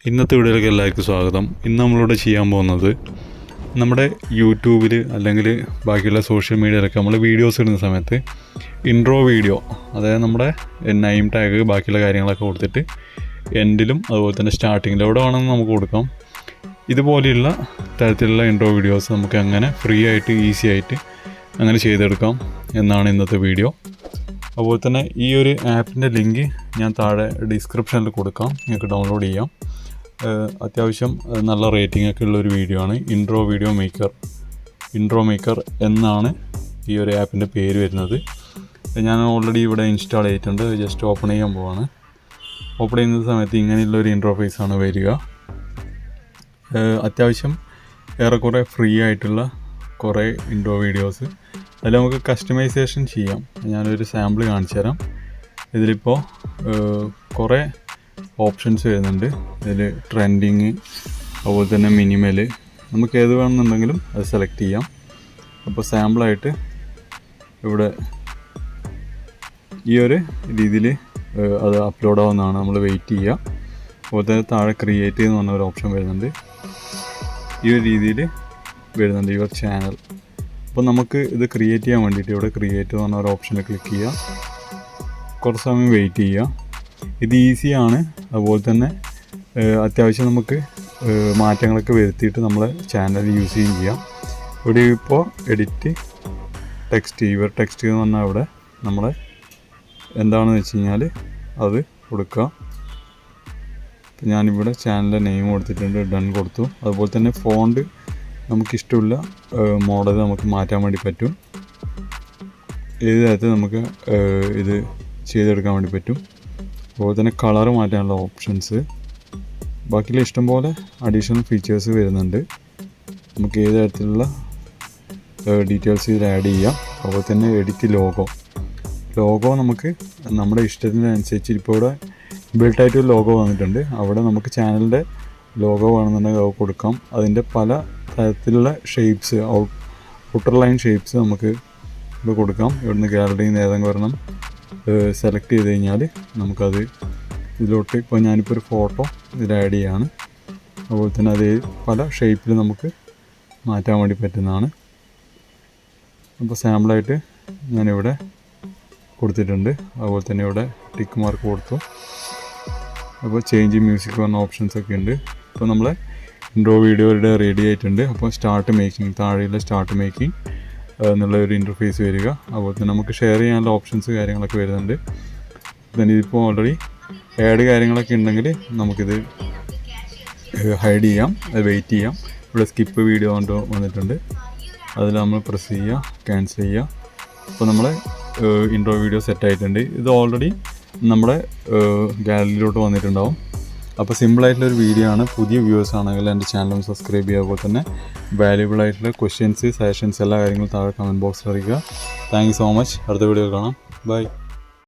ഇന്നത്തെ വീഡിയോയിലേക്ക് എല്ലാവർക്കും സ്വാഗതം. ഇന്ന് നമ്മളിവിടെ ചെയ്യാൻ പോകുന്നത് നമ്മുടെ യൂട്യൂബിൽ അല്ലെങ്കിൽ ബാക്കിയുള്ള സോഷ്യൽ മീഡിയയിലൊക്കെ നമ്മൾ വീഡിയോസ് ഇടുന്ന സമയത്ത് ഇൻട്രോ വീഡിയോ, അതായത് നമ്മുടെ നെയിം ടാഗ് ബാക്കിയുള്ള കാര്യങ്ങളൊക്കെ കൊടുത്തിട്ട് എൻഡിലും അതുപോലെ തന്നെ സ്റ്റാർട്ടിങ്ങിലും എവിടെ വേണമെന്ന് നമുക്ക് കൊടുക്കാം. ഇതുപോലെയുള്ള തരത്തിലുള്ള ഇൻട്രോ വീഡിയോസ് നമുക്ക് അങ്ങനെ ഫ്രീ ആയിട്ട് ഈസി ആയിട്ട് അങ്ങനെ ചെയ്തെടുക്കാം എന്നാണ് ഇന്നത്തെ വീഡിയോ. അതുപോലെ തന്നെ ഈ ഒരു ആപ്പിൻ്റെ ലിങ്ക് ഞാൻ താഴെ ഡിസ്ക്രിപ്ഷനിൽ കൊടുക്കാം, നിങ്ങൾക്ക് ഡൗൺലോഡ് ചെയ്യാം. അത്യാവശ്യം നല്ല റേറ്റിംഗ് ഒക്കെ ഉള്ളൊരു വീഡിയോ ആണ്. ഇൻട്രോ മേക്കർ എന്നാണ് ഈ ഒരു ആപ്പിൻ്റെ പേര് വരുന്നത്. ഞാൻ ഓൾറെഡി ഇവിടെ ഇൻസ്റ്റാൾ ചെയ്തിട്ടുണ്ട്. ജസ്റ്റ് ഓപ്പൺ ചെയ്യാൻ പോവാണ്. ഓപ്പൺ ചെയ്യുന്ന സമയത്ത് ഇങ്ങനെയുള്ളൊരു ഇൻട്രോഫേസ് ആണ് വരിക. അത്യാവശ്യം ഏറെക്കുറെ ഫ്രീ ആയിട്ടുള്ള കുറേ ഇൻട്രോ വീഡിയോസ്, അതിൽ നമുക്ക് കസ്റ്റമൈസേഷൻ ചെയ്യാം. ഞാനൊരു സാമ്പിൾ കാണിച്ചു തരാം. ഇതിലിപ്പോൾ കുറേ ഓപ്ഷൻസ് വരുന്നുണ്ട്. ഇതിൽ ട്രെൻഡിങ്, അതുപോലെ തന്നെ മിനിമൽ, നമുക്ക് ഏത് വേണമെന്നുണ്ടെങ്കിലും അത് സെലക്ട് ചെയ്യാം. അപ്പോൾ സാമ്പിളായിട്ട് ഇവിടെ ഈ ഒരു രീതിയിൽ അത് അപ്ലോഡ് ആവുന്നതാണ്. നമ്മൾ വെയിറ്റ് ചെയ്യുക. അതുപോലെ തന്നെ താഴെ ക്രിയേറ്റ് എന്ന് പറഞ്ഞ ഒരു ഓപ്ഷൻ വരുന്നുണ്ട്. ഈ ഒരു രീതിയിൽ വരുന്നുണ്ട് യുവർ ചാനൽ. അപ്പോൾ നമുക്ക് ഇത് ക്രിയേറ്റ് ചെയ്യാൻ വേണ്ടിയിട്ട് ഇവിടെ ക്രിയേറ്റ് എന്ന് പറഞ്ഞ ഒരു ഓപ്ഷനിൽ ക്ലിക്ക് ചെയ്യുക. കുറച്ച് സമയം വെയിറ്റ് ചെയ്യുക. ഇത് ഈസിയാണ്. അതുപോലെ തന്നെ അത്യാവശ്യം നമുക്ക് മാറ്റങ്ങളൊക്കെ വരുത്തിയിട്ട് നമ്മളെ ചാനൽ യൂസ് ചെയ്യുകയും ചെയ്യാം. ഇവിടെ ഇപ്പോൾ എഡിറ്റ് ടെക്സ്റ്റ്, യുവർ ടെക്സ്റ്റ് എന്ന് പറഞ്ഞാൽ അവിടെ നമ്മളെ എന്താണെന്ന് വെച്ച് കഴിഞ്ഞാൽ അത് കൊടുക്കുക. ഞാനിവിടെ ചാനലിൻ്റെ നെയിം കൊടുത്തിട്ടുണ്ട്, ഡൺ കൊടുത്തു. അതുപോലെ തന്നെ ഫോണ്ട് നമുക്കിഷ്ടമുള്ള മോഡൽ നമുക്ക് മാറ്റാൻ വേണ്ടി പറ്റും. ഏത് തരത്തിൽ നമുക്ക് ഇത് ചെയ്തെടുക്കാൻ വേണ്ടി പറ്റും. അതുപോലെ തന്നെ കളർ മാറ്റാനുള്ള ഓപ്ഷൻസ്, ബാക്കിയുള്ള ഇഷ്ടംപോലെ അഡീഷണൽ ഫീച്ചേഴ്സ് വരുന്നുണ്ട്. നമുക്ക് ഏത് തരത്തിലുള്ള ഡീറ്റെയിൽസ് ഇതിൽ ആഡ് ചെയ്യാം. അതുപോലെ തന്നെ എഡിറ്റ് ലോഗോ നമുക്ക് നമ്മുടെ ഇഷ്ടത്തിനനുസരിച്ച് ഇപ്പോൾ ഇവിടെ ബിൽട്ടായിട്ട് ലോഗോ വന്നിട്ടുണ്ട്. അവിടെ നമുക്ക് ചാനലിൻ്റെ ലോഗോ വേണമെന്നുണ്ടെങ്കിൽ അത് കൊടുക്കാം. അതിൻ്റെ പല തരത്തിലുള്ള ഷേപ്സ്, ഔട്ടർ ലൈൻ ഷേപ്സ് നമുക്ക് ഇവിടെ കൊടുക്കാം. ഇവിടുന്ന് ഗാലറിയിൽ നിന്ന് ഏതെങ്കിലും ഒരെണ്ണം സെലക്ട് ചെയ്ത് കഴിഞ്ഞാൽ നമുക്കത് ഇതിലോട്ട്, ഇപ്പോൾ ഞാനിപ്പോൾ ഒരു ഫോട്ടോ ഇതിൽ ആഡ് ചെയ്യാണ്. അതുപോലെ തന്നെ അത് പല ഷേപ്പിൽ നമുക്ക് മാറ്റാൻ വേണ്ടി പറ്റുന്നതാണ്. അപ്പോൾ സാമ്പിളായിട്ട് ഞാനിവിടെ കൊടുത്തിട്ടുണ്ട്. അതുപോലെ തന്നെ ഇവിടെ ടിക്ക് മാർക്ക് കൊടുത്തു. അപ്പോൾ ചേഞ്ച് മ്യൂസിക് പറഞ്ഞ ഓപ്ഷൻസൊക്കെ ഉണ്ട്. ഇപ്പോൾ നമ്മളെ ഇൻട്രോ വീഡിയോ ഇവിടെ റെഡി ആയിട്ടുണ്ട്. അപ്പോൾ സ്റ്റാർട്ട് മേക്കിംഗ്, താഴെയുള്ള സ്റ്റാർട്ട് മേക്കിംഗ് എന്നുള്ള ഒരു ഇൻ്റർഫേസ് വരിക. അതുപോലെ തന്നെ നമുക്ക് ഷെയർ ചെയ്യാനുള്ള ഓപ്ഷൻസ് കാര്യങ്ങളൊക്കെ വരുന്നുണ്ട്. then ഇതിപ്പോൾ ഓൾറെഡി ആഡ് കാര്യങ്ങളൊക്കെ ഉണ്ടെങ്കിൽ നമുക്കിത് ഹൈഡ് ചെയ്യാം, അത് വെയിറ്റ് ചെയ്യാം. ഇവിടെ സ്കിപ്പ് വീഡിയോ കൊണ്ട് വന്നിട്ടുണ്ട്. അതിൽ നമ്മൾ പ്രസ് ചെയ്യുക, ക്യാൻസൽ ചെയ്യുക. അപ്പോൾ നമ്മൾ ഇൻട്രോ വീഡിയോ സെറ്റായിട്ടുണ്ട്. ഇത് ഓൾറെഡി നമ്മുടെ ഗാലറിയിലോട്ട് വന്നിട്ടുണ്ടാവും. അപ്പോൾ സിമ്പിളായിട്ടുള്ളൊരു വീഡിയോ ആണ്. പുതിയ വ്യൂവേഴ്സ് ആണെങ്കിൽ എൻ്റെ ചാനൽ സബ്സ്ക്രൈബ് ചെയ്യുക. അതുപോലെ തന്നെ വാല്യുബിൾ ആയിട്ടുള്ള ക്വസ്റ്റ്യൻസ്, സജഷൻസ് എല്ലാ കാര്യങ്ങളും താഴെ കമൻറ്റ് ബോക്സിൽ അറിയിക്കുക. Thank you so much. അടുത്ത വീഡിയോ കാണാം. ബൈ.